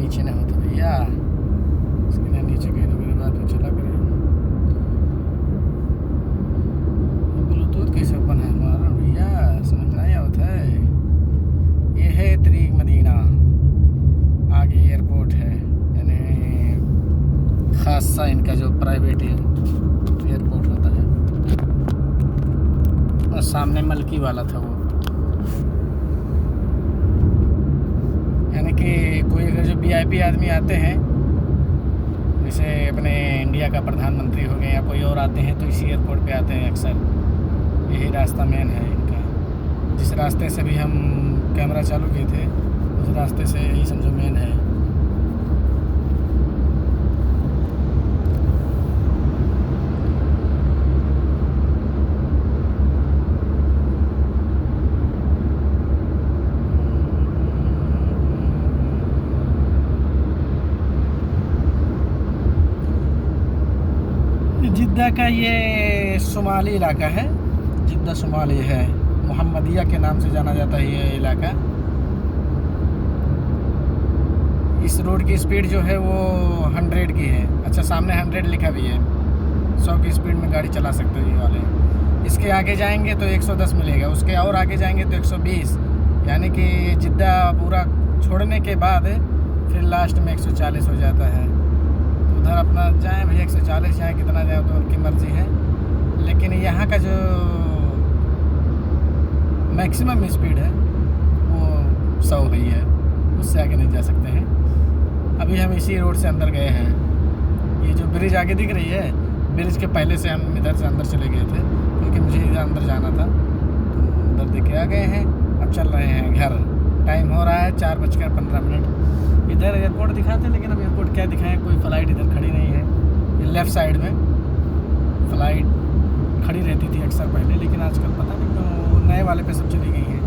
नीचे नहीं होता भैया, इसके लिए नीचे गए तो मेरे बात पे चला करे। ब्लूटूथ कैसे ओपन है हमारा भैया, समझ नहीं आता है। ये है तरीक मदीना, आगे एयरपोर्ट है, यानी खासा इनका जो प्राइवेट एयरपोर्ट होता है। और सामने मलकी वाला था वो, यानी कि कोई अगर जो वीआईपी आदमी आते हैं, जैसे अपने इंडिया का प्रधानमंत्री हो गए या कोई और आते हैं, तो इसी एयरपोर्ट पे आते हैं अक्सर। यही रास्ता मेन है इनका। जिस रास्ते से भी हम कैमरा चालू किए थे, उस रास्ते से यही समझो मेन है। जिद्दा का ये शुमाली इलाका है, जिद्दा शुमाली है, मोहम्मदिया के नाम से जाना जाता है ये इलाका। इस रोड की स्पीड जो है वो 100 की है। अच्छा, सामने 100 लिखा भी है, 100 की स्पीड में गाड़ी चला सकते हो ये वाले। इसके आगे जाएंगे तो 110 मिलेगा, उसके और आगे जाएंगे तो 120, यानी कि जिद्दा पूरा छोड़ने के बाद फिर लास्ट में 140 हो जाता है। उधर अपना जाएँ भैया 140 जाएँ, कितना जाए तो उनकी मर्ज़ी है। लेकिन यहाँ का जो मैक्सिमम स्पीड है वो 100 ही है, उससे आगे नहीं जा सकते हैं। अभी हम इसी रोड से अंदर गए हैं। ये जो ब्रिज आगे दिख रही है, ब्रिज के पहले से हम इधर से अंदर चले गए थे, क्योंकि मुझे इधर अंदर जाना था, तो उधर देख के आ गए हैं। अब चल रहे हैं घर। टाइम हो रहा है 4:15। इधर एयरपोर्ट दिखाते, लेकिन अब एयरपोर्ट क्या दिखाएं, कोई फ़्लाइट इधर खड़ी नहीं है। ये लेफ़्ट साइड में फ़्लाइट खड़ी रहती थी अक्सर पहले, लेकिन आजकल पता नहीं तो नए वाले पे सब चली गई हैं।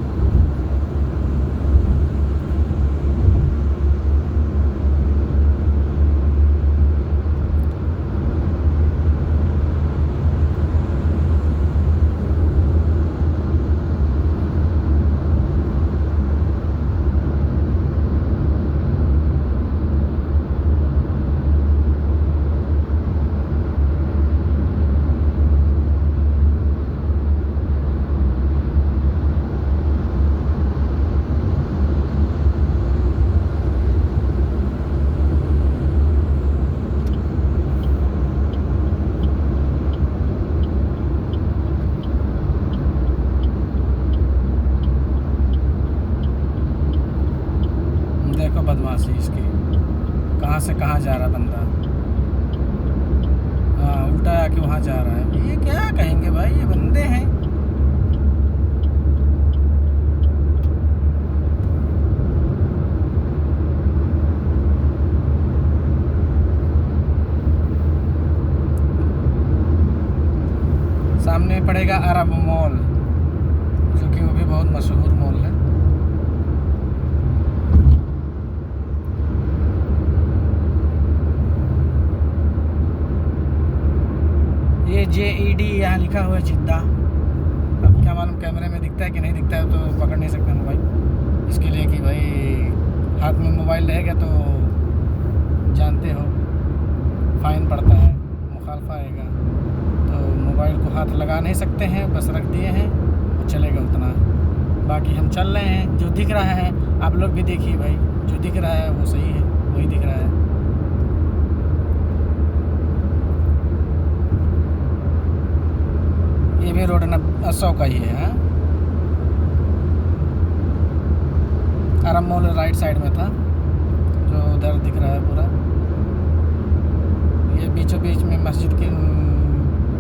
देखो बदमाशी इसकी, कहाँ से कहाँ जा रहा बंदा। हाँ, उल्टा आके वहाँ जा रहा है। ये क्या कहेंगे भाई, ये बंदे हैं। सामने पड़ेगा अरब मॉल, जो कि वो भी बहुत मशहूर मॉल है। ये JED यहाँ लिखा हुआ है जिद्दा। अब क्या मालूम कैमरे में दिखता है कि नहीं दिखता है, तो पकड़ नहीं सकते मोबाइल। इसके लिए कि भाई हाथ में मोबाइल रहेगा तो जानते हो फ़ाइन पड़ता है, मुखालफा आएगा। तो मोबाइल को हाथ लगा नहीं सकते हैं, बस रख दिए हैं और चलेगा उतना। बाकी हम चल रहे हैं, जो दिख रहा है आप लोग भी देखिए भाई, जो दिख रहा है वो सही है, वही दिख रहा है। ये भी रोड 100 का ही है। हाँ, अरब मॉल राइट साइड में था, जो उधर दिख रहा है पूरा। ये बीचों बीच में मस्जिद की,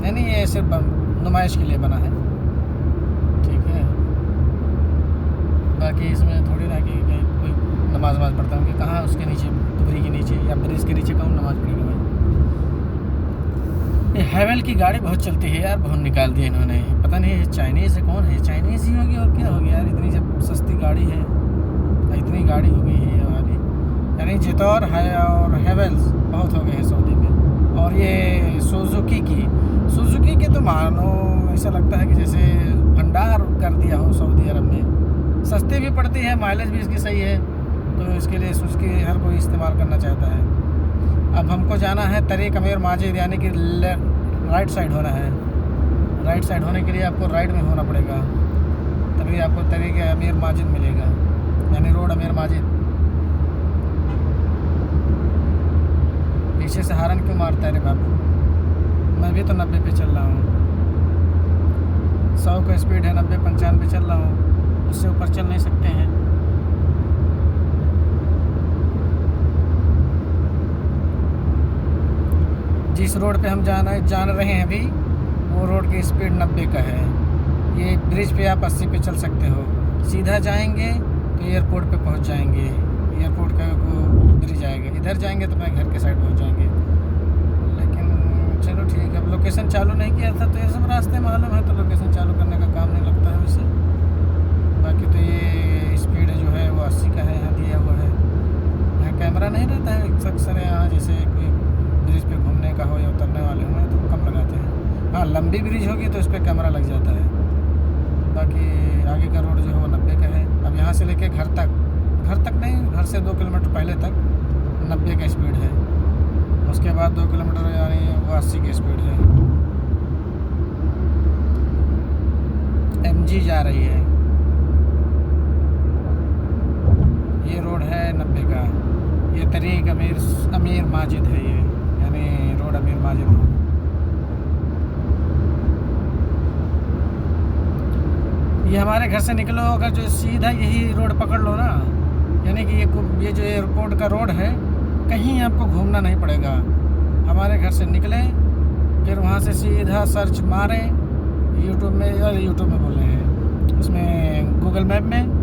नहीं ये सिर्फ नुमाइश के लिए बना है, ठीक है। बाकी इसमें थोड़ी ना कि कोई नमाज पढ़ता हूँ कि कहाँ उसके नीचे, दुबरी के नीचे या ब्रिज के नीचे कौन नमाज़ पढ़ेगा भाई। ये हैवेल की गाड़ी बहुत चलती है यार, बहुत निकाल दी इन्होंने। पता नहीं चाइनीज़ है, कौन है, चाइनीज़ ही होगी और क्या होगी यार। इतनी जब सस्ती गाड़ी है, इतनी गाड़ी हो गई है ये वाली, यानी जितौर है और हैवेल्स बहुत हो गए हैं सऊदी में। और ये सुजुकी के तो मानो ऐसा लगता है कि जैसे भंडार कर दिया हो सऊदी अरब में। सस्ती भी पड़ती है, माइलेज भी इसकी सही है, तो इसके लिए उसकी हर कोई इस्तेमाल करना चाहता है। अब हमको जाना है तरीक़ अमीर माजिद, यानी कि राइट साइड होना है। राइट साइड होने के लिए आपको राइट में होना पड़ेगा, तभी आपको तरीक़ अमीर माजिद मिलेगा, यानी रोड अमीर माजिद। पीछे से हारन क्यों मारता है रे बाबू? मैं भी तो 90 पे चल रहा हूँ। 100 का स्पीड है, 90 95 चल रहा हूँ, उससे ऊपर चल नहीं सकते हैं। जिस रोड पे हम जान रहे हैं अभी, वो रोड की स्पीड 90 का है। ये ब्रिज पे आप 80 पे चल सकते हो। सीधा जाएंगे तो एयरपोर्ट पे पहुंच जाएंगे, एयरपोर्ट का को ब्रिज आएगा। इधर जाएंगे तो मैं घर के साइड पहुंच जाएंगे। लेकिन चलो ठीक है, अब लोकेशन चालू नहीं किया था तो ये सब रास्ते मालूम है, तो लोकेशन चालू करने का काम नहीं लगता है वैसे। बाकी तो ये स्पीड जो है वो 80 का है, यहाँ दिया हुआ है। यहाँ कैमरा नहीं रहता है अक्सर, यहाँ जैसे कोई ब्रिज पे घूमने का हो या उतरने वाले हो तो कम लगाते हैं। हाँ, लंबी ब्रिज होगी तो उस पर कैमरा लग जाता है। बाकी आगे का रोड जो है वो 90 का है। अब यहाँ से लेके घर तक नहीं, घर से 2 किलोमीटर पहले तक 90 का स्पीड है। उसके बाद 2 किलोमीटर यानी वो 80 की स्पीड है। MG जा रही है। ये रोड है 90 का। ये तरीक़ अमीर माजिद है, ये यानी रोड अमीर माजिद रोड। ये हमारे घर से निकलो, अगर जो सीधा यही रोड पकड़ लो ना, यानी कि ये जो एयरपोर्ट का रोड है, कहीं आपको घूमना नहीं पड़ेगा। हमारे घर से निकले, फिर वहाँ से सीधा सर्च मारें यूट्यूब में बोल रहे हैं, उसमें गूगल मैप में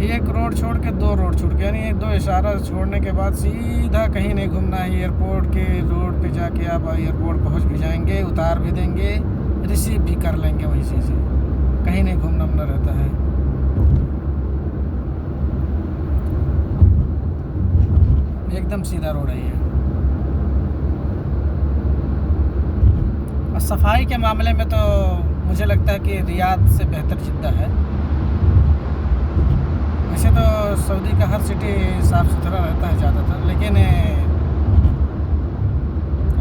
एक रोड छोड़ के 2 रोड छोड़ के, यानी 2 इशारा छोड़ने के बाद सीधा कहीं नहीं घूमना है। एयरपोर्ट के रोड पे जाके आप एयरपोर्ट पहुँच भी जाएंगे, उतार भी देंगे, रिसीव भी कर लेंगे वहीं से। कहीं नहीं घूमना रहता है। एकदम सीधा रोड है ये। और सफाई के मामले में तो मुझे लगता है कि रियाद से बेहतर जिद्दा है। वैसे तो सऊदी का हर सिटी साफ़ सुथरा रहता है ज़्यादातर, लेकिन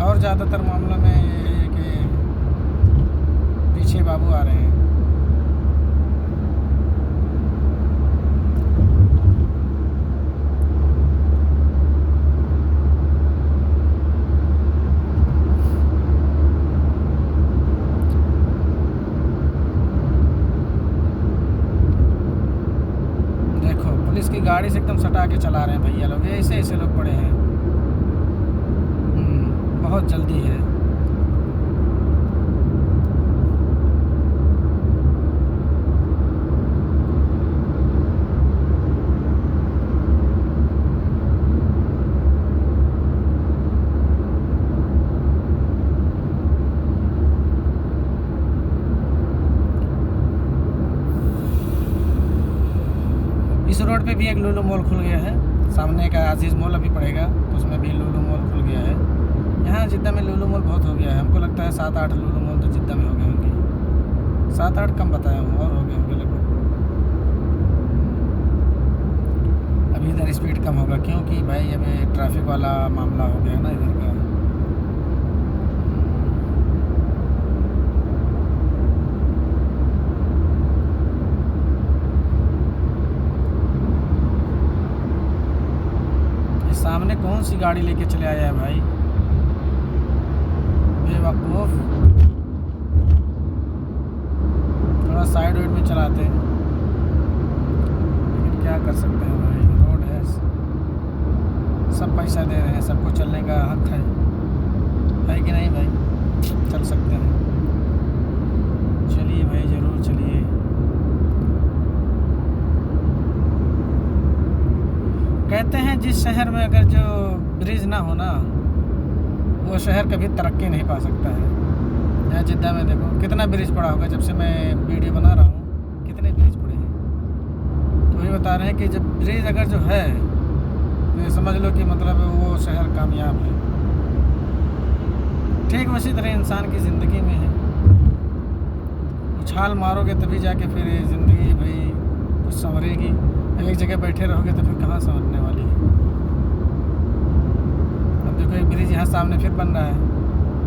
और ज़्यादातर मामलों में ये है कि पीछे बाबू आ रहे हैं। पुलिस की गाड़ी से एकदम सटा के चला रहे हैं भैया लोग, ऐसे लोग पड़े हैं। बहुत जल्दी है। इस रोड पे भी एक लुलु मॉल खुल गया है। सामने का अजीज़ मॉल अभी पड़ेगा, तो उसमें भी लुलु मॉल खुल गया है। यहाँ जिद्दा में लुलु मॉल बहुत हो गया है। हमको लगता है 7-8 लुलु मॉल तो जिद्दा में हो गए होंगे। 7-8 कम बताया हूँ, और हो गए होंगे लगभग। अभी इधर स्पीड कम होगा, क्योंकि भाई अभी ट्रैफिक वाला मामला हो गया ना इधर का। सामने कौन सी गाड़ी लेके चले आया है भाई, बेवकूफ़। थोड़ा साइड वाइड में चलाते हैं, लेकिन क्या कर सकते हैं भाई, रोड है, सब पैसा दे रहे हैं, सबको चलने का हक है कि नहीं भाई? चल सकते हैं। चलिए भाई, ज़रूर चलिए। कहते हैं जिस शहर में अगर जो ब्रिज ना हो ना, वो शहर कभी तरक्की नहीं पा सकता है। यहाँ जिद्दा में देखो कितना ब्रिज पड़ा होगा, जब से मैं वीडियो बना रहा हूँ कितने ब्रिज पड़े हैं। तो ये बता रहे हैं कि जब ब्रिज अगर जो है तो ये समझ लो कि मतलब वो शहर कामयाब है। ठीक उसी तरह इंसान की ज़िंदगी में है, उछाल मारोगे तभी जाके फिर ज़िंदगी भाई कुछ संवरेगी। एक जगह बैठे रहोगे तो फिर कहाँ समझने वाली है। अब देखो एक ब्रिज यहाँ सामने फिर बन रहा है।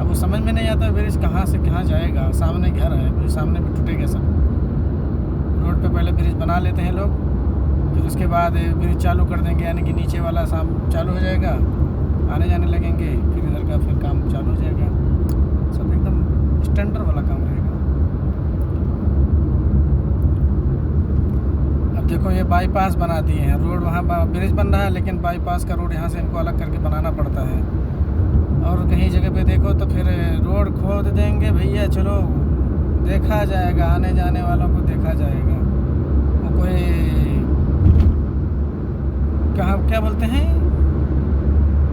अब वो समझ में नहीं आता ब्रिज कहाँ से कहाँ जाएगा। सामने घर है, ब्रिज सामने भी टूटेगा सब। रोड पे पहले ब्रिज बना लेते हैं लोग, फिर उसके बाद ब्रिज चालू कर देंगे, यानी कि नीचे वाला चालू हो जाएगा, आने जाने लगेंगे, फिर इधर का फिर काम चालू हो जाएगा। सब एकदम स्टैंडर्ड वाला काम रहेगा। अब देखो ये बाईपास बना दिए हैं, रोड वहाँ ब्रिज बन रहा है, लेकिन बाईपास का रोड यहाँ से इनको अलग करके बनाना पड़ता है। और कहीं जगह पे देखो तो फिर रोड खोद देंगे भैया, चलो देखा जाएगा, आने जाने वालों को देखा जाएगा। वो कोई कहाँ क्या बोलते हैं,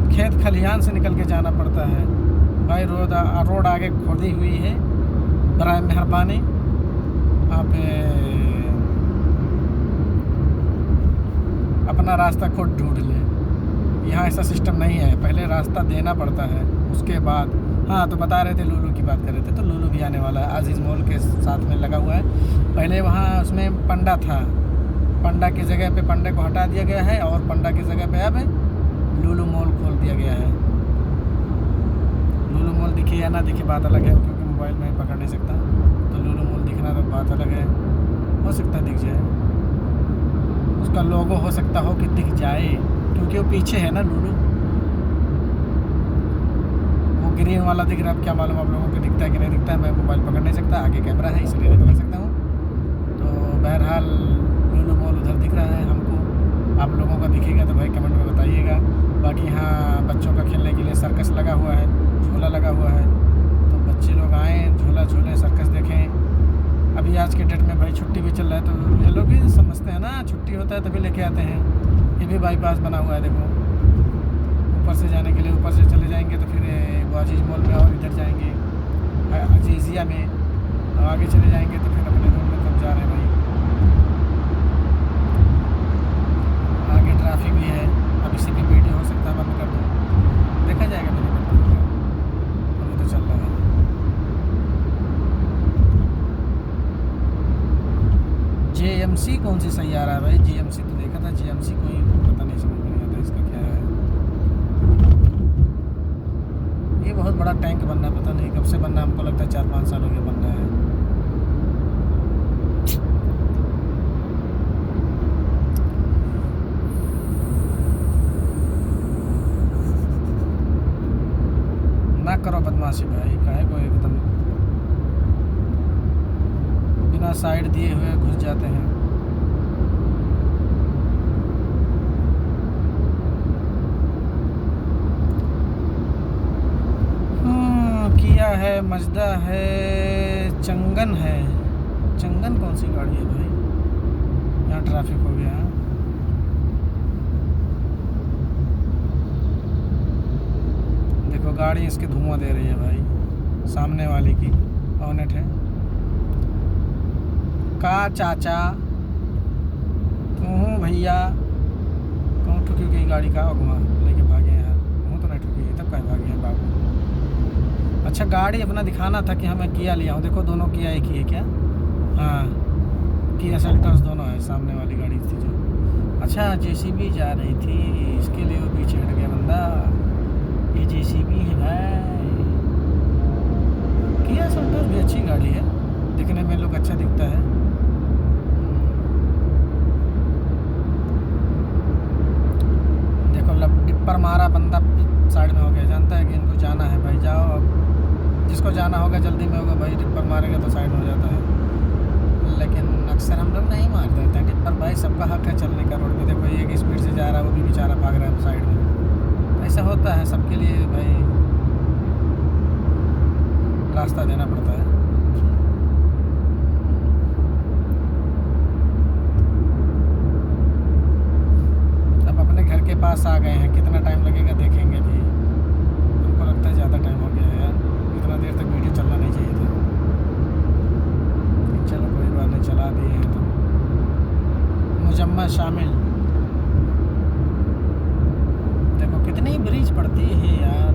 खेत खलिहान से निकल के जाना पड़ता है भाई। रोड आगे खोदी हुई है, बराए मेहरबानी आप अपना रास्ता खुद ढूंढ लें। यहाँ ऐसा सिस्टम नहीं है, पहले रास्ता देना पड़ता है उसके बाद। हाँ तो बता रहे थे लूलू की बात कर रहे थे, तो लूलू भी आने वाला है, अजीज़ मॉल के साथ में लगा हुआ है। पहले वहाँ उसमें पंडा था, पंडा की जगह पे पंडे को हटा दिया गया है, और पंडा की जगह पे अब लूलू मॉल खोल दिया गया है। लूलू मॉल दिखे या ना दिखे बात अलग है, क्योंकि मोबाइल में पकड़ नहीं सकता, तो लूलू मॉल दिखना तो बात अलग है। हो सकता है दिख जाए, उसका लोगो हो सकता हो कि दिख जाए, क्योंकि वो पीछे है ना लूलू। वो ग्रीन वाला दिख रहा है, अब क्या मालूम आप लोगों को दिखता है कि नहीं दिखता है। मैं मोबाइल पकड़ नहीं सकता, आगे कैमरा है इसलिए नहीं पकड़ सकता हूँ। तो बहरहाल लूलू मॉल उधर दिख रहा है हमको, आप लोगों को दिखेगा तो भाई कमेंट में बताइएगा। बाकी यहाँ बच्चों का खेलने के लिए सर्कस लगा हुआ है, झूला लगा हुआ है, तो बच्चे लोग आएँ, झूला झूलें, सर्कस देखें। अभी आज के डेट में भाई छुट्टी भी चल रहा है, तो ये लोग भी समझते हैं ना, छुट्टी होता है तभी लेके आते हैं। ये भी बाईपास बना हुआ है देखो, ऊपर से जाने के लिए, ऊपर से चले जाएंगे तो फिर वो अजीज़ मॉल में, और इधर जाएंगे अजीज़िया में, और आगे चले जाएंगे तो फिर अपने रूम में कब जा रहे हैं भाई। आगे ट्रैफिक भी है, अब इसी की वीडियो हो सकता है बंद कर दूँ, देखा जाएगा मेरे को, अभी तो चल रहा है। JMC कौन सी सैयारा है भाई? JMC तो देखा था, JMC कोई पता नहीं, समझ में नहीं आता इसका क्या है। ये बहुत बड़ा टैंक बनना है, पता नहीं कब से बनना है, हमको लगता है 4-5 साल हो गए बनना है। ना करो बदमाशी भाई, काहे को एकदम बिना साइड दिए हुए घुस जाते हैं। किया है, मजदा है, चंगन है। चंगन कौन सी गाड़ी है भाई? यहाँ ट्रैफिक हो गया है। देखो गाड़ी इसकी धुआं दे रही है भाई, सामने वाली की ऑनेट है। का चाचा तू भैया कौन ठुकी गई गाड़ी का अगवा लेके भागे यार, वो तो नहीं ठुकी तब कहीं भागे हैं बाबू। अच्छा गाड़ी अपना दिखाना था कि हमें किया लिया हूँ, देखो दोनों किया एक ही है क्या? हाँ किया सेल्टॉस दोनों है, सामने वाली गाड़ी थी जो। अच्छा JCB जा रही थी, इसके लिए वो पीछे हट गया बंदा। ये JCB है भाई। किया सेल्टॉस भी अच्छी गाड़ी है, दिखने में लोग अच्छा दिखता है। पर मारा बंदा साइड में हो गया, जानता है कि इनको जाना है भाई, जाओ अब जिसको जाना होगा जल्दी में होगा भाई, टिप्पर मारेगा तो साइड में हो जाता है। लेकिन अक्सर हम लोग नहीं मार देते हैं टिप्पर भाई, सबका हक है चलने का। रोड में देखो एक स्पीड से जा रहा है, वो भी बेचारा भाग रहा है साइड में। ऐसा होता है सबके लिए भाई, रास्ता देना पड़ता है। घर के पास आ गए हैं, कितना टाइम लगेगा देखेंगे भी। हमको लगता है ज़्यादा टाइम हो गया है यार, इतना देर तक वीडियो चलना नहीं चाहिए था। चलो कोई बात नहीं, चला दिए हैं तो। मुजम्मा शामिल, देखो कितनी ब्रिज पड़ती है यार।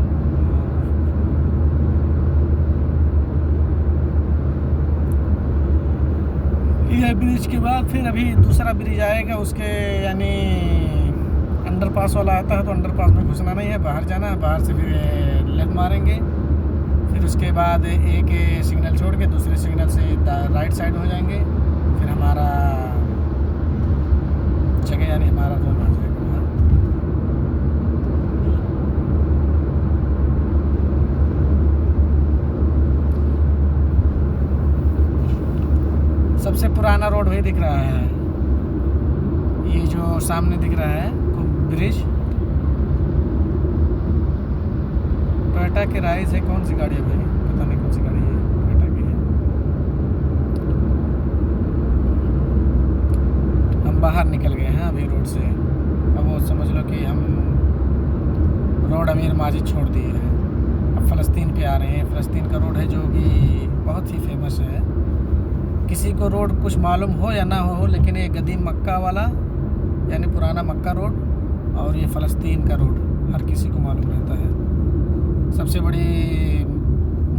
है ब्रिज के बाद फिर अभी दूसरा ब्रिज आएगा उसके, यानी अंडरपास वाला आता है तो अंडरपास में घुसना नहीं है, बाहर जाना है, बाहर से फिर लेफ्ट मारेंगे, फिर उसके बाद एक सिग्नल छोड़ के दूसरे सिग्नल से राइट साइड हो जाएंगे, फिर हमारा जगह यानी हमारा जोन आ जाएगा। सबसे पुराना रोड वही दिख रहा है, ये जो सामने दिख रहा है ब्रिज, टोयोटा के राइज है। कौन सी गाड़ी है भाई, पता नहीं कौन सी गाड़ी है, टोयोटा की है। हम बाहर निकल गए हैं अभी रोड से, अब वो समझ लो कि हम रोड अमीर माजिद छोड़ दिए हैं, अब फ़लस्तीन पे आ रहे हैं। फ़लस्तीन का रोड है जो कि बहुत ही फेमस है, किसी को रोड कुछ मालूम हो या ना हो, लेकिन ये कदीम मक्का वाला यानी पुराना मक्का रोड और ये फ़लस्तीन का रोड हर किसी को मालूम रहता है। सबसे बड़ी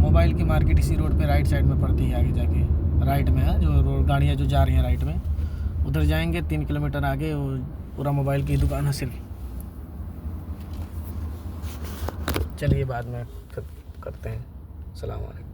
मोबाइल की मार्केट इसी रोड पे राइट साइड में पड़ती है, आगे जाके राइट में है जो रोड, गाड़ियाँ जो जा रही हैं राइट में, उधर जाएंगे 3 किलोमीटर आगे वो पूरा मोबाइल की दुकान है सिर्फ। चलिए बाद में फिर करते हैं। सलाम वालेकुम।